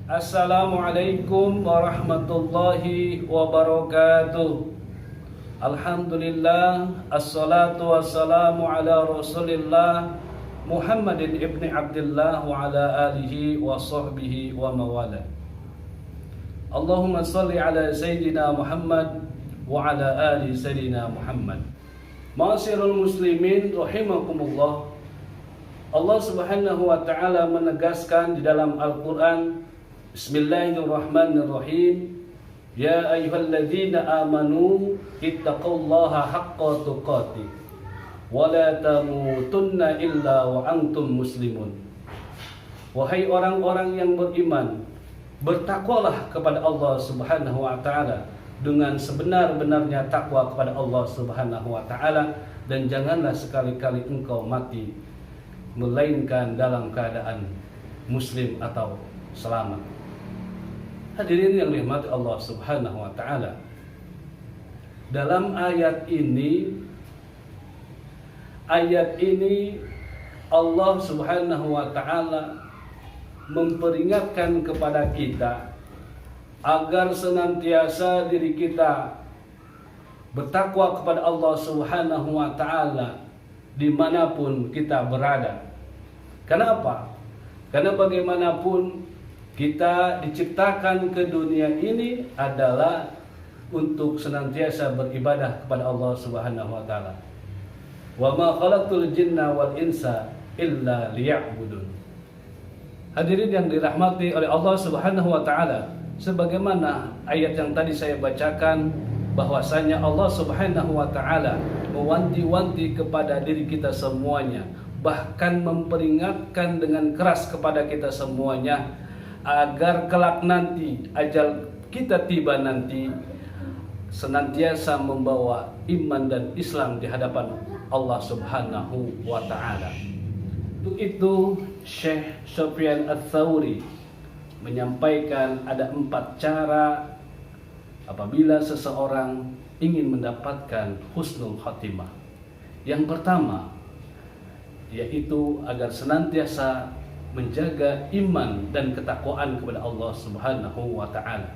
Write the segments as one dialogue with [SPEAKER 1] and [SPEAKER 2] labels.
[SPEAKER 1] Assalamualaikum warahmatullahi wabarakatuh. Alhamdulillah, assalatu wassalamu ala rasulillah Muhammadin ibni Abdullah wa ala alihi wa sahbihi wa mawala. Allahumma salli ala Sayyidina Muhammad wa ala ali Sayyidina Muhammad. Ma'asyiral muslimin rahimakumullah. Allah Subhanahu wa taala menegaskan di dalam Al-Qur'an, Bismillahirrahmanirrahim. Ya ayyuhalladzina amanu ittaqullaha haqqa tuqatih wa la tamutunna illa wa antum muslimun. Wahai orang-orang yang beriman, bertakwalah kepada Allah Subhanahu wa taala dengan sebenar-benarnya takwa kepada Allah Subhanahu wa taala, dan janganlah sekali-kali engkau mati melainkan dalam keadaan muslim atau selamat. Hadirin yang dirahmati Allah Subhanahu wa taala, dalam ayat ini Allah Subhanahu wa taala memperingatkan kepada kita agar senantiasa diri kita bertakwa kepada Allah Subhanahu wa taala dimanapun kita berada. Kenapa? Karena bagaimanapun kita diciptakan ke dunia ini adalah untuk senantiasa beribadah kepada Allah Subhanahu wa taala. Wa ma khalaqtul jinna wal insa illa liya'budun. Hadirin yang dirahmati oleh Allah Subhanahu wa taala, sebagaimana ayat yang tadi saya bacakan, bahwasanya Allah Subhanahu wa taala mewanti-wanti kepada diri kita semuanya, bahkan memperingatkan dengan keras kepada kita semuanya, agar kelak nanti ajal kita tiba nanti senantiasa membawa iman dan Islam di hadapan Allah Subhanahu wa taala. Untuk itu Syekh Sufyan Ats-Tsauri menyampaikan ada 4 cara apabila seseorang ingin mendapatkan husnul khatimah. Yang pertama yaitu agar senantiasa menjaga iman dan ketakwaan kepada Allah Subhanahu wa taala.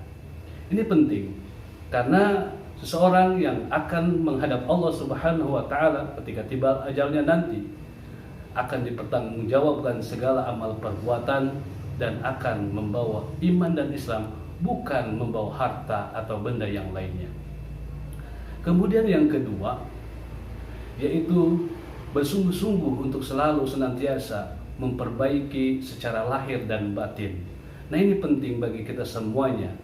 [SPEAKER 1] Ini penting karena seseorang yang akan menghadap Allah Subhanahu wa taala ketika tiba ajalnya nanti akan dipertanggungjawabkan segala amal perbuatan dan akan membawa iman dan Islam, bukan membawa harta atau benda yang lainnya. Kemudian yang kedua yaitu bersungguh-sungguh untuk selalu senantiasa memperbaiki secara lahir dan batin. Nah, ini penting bagi kita semuanya.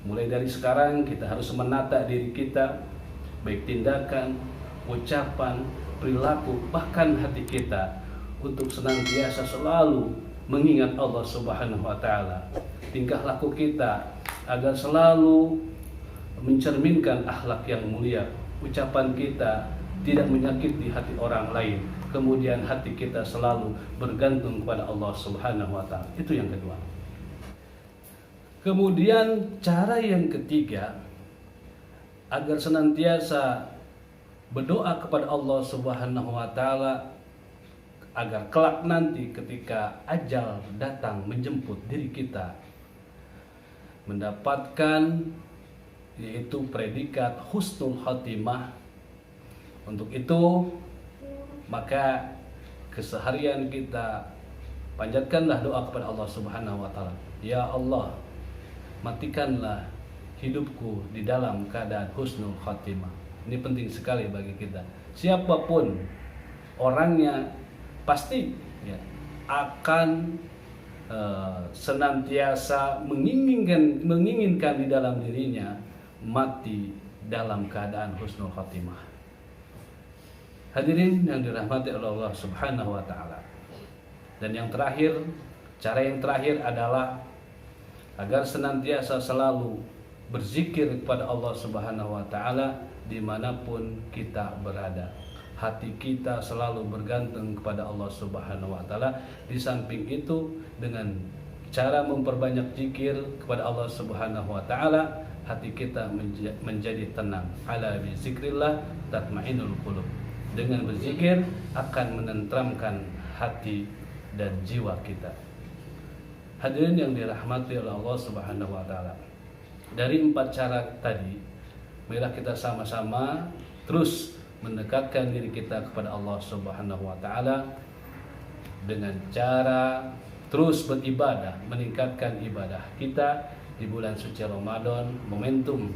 [SPEAKER 1] Mulai dari sekarang kita harus menata diri kita, baik tindakan, ucapan, perilaku, bahkan hati kita, untuk senantiasa selalu mengingat Allah Subhanahu wa taala. Tingkah laku kita agar selalu mencerminkan akhlak yang mulia. Ucapan kita tidak menyakiti hati orang lain. Kemudian hati kita selalu bergantung kepada Allah Subhanahu wa taala. Itu yang kedua. Kemudian cara yang ketiga, agar senantiasa berdoa kepada Allah Subhanahu wa taala agar kelak nanti ketika ajal datang menjemput diri kita mendapatkan yaitu predikat husnul khatimah. Untuk itu maka keseharian kita panjatkanlah doa kepada Allah Subhanahu wa taala. Ya Allah, matikanlah hidupku di dalam keadaan husnul khatimah. Ini penting sekali bagi kita. Siapapun orangnya pasti akan senantiasa menginginkan di dalam dirinya mati dalam keadaan husnul khatimah. Hadirin yang dirahmati oleh Allah Subhanahu wa taala. Dan yang terakhir, cara yang terakhir adalah agar senantiasa selalu berzikir kepada Allah Subhanahu wa taala dimanapun kita berada. Hati kita selalu bergantung kepada Allah Subhanahu wa taala. Di samping itu, dengan cara memperbanyak zikir kepada Allah Subhanahu wa taala, hati kita menjadi tenang. Ala bi zikrillah tatma'innul qulub. Dengan berzikir akan menenteramkan hati dan jiwa kita. Hadirin yang dirahmati oleh Allah Subhanahu wa taala. Dari 4 cara tadi, marilah kita sama-sama terus mendekatkan diri kita kepada Allah Subhanahu wa taala dengan cara terus beribadah, meningkatkan ibadah kita di bulan suci Ramadan, momentum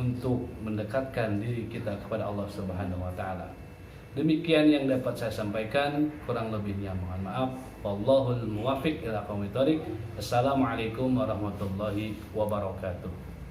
[SPEAKER 1] untuk mendekatkan diri kita kepada Allah Subhanahu wa taala. Demikian yang dapat saya sampaikan, kurang lebihnya mohon maaf. Wallahul muwaffiq ila aqwamit thoriq. Assalamualaikum warahmatullahi wabarakatuh.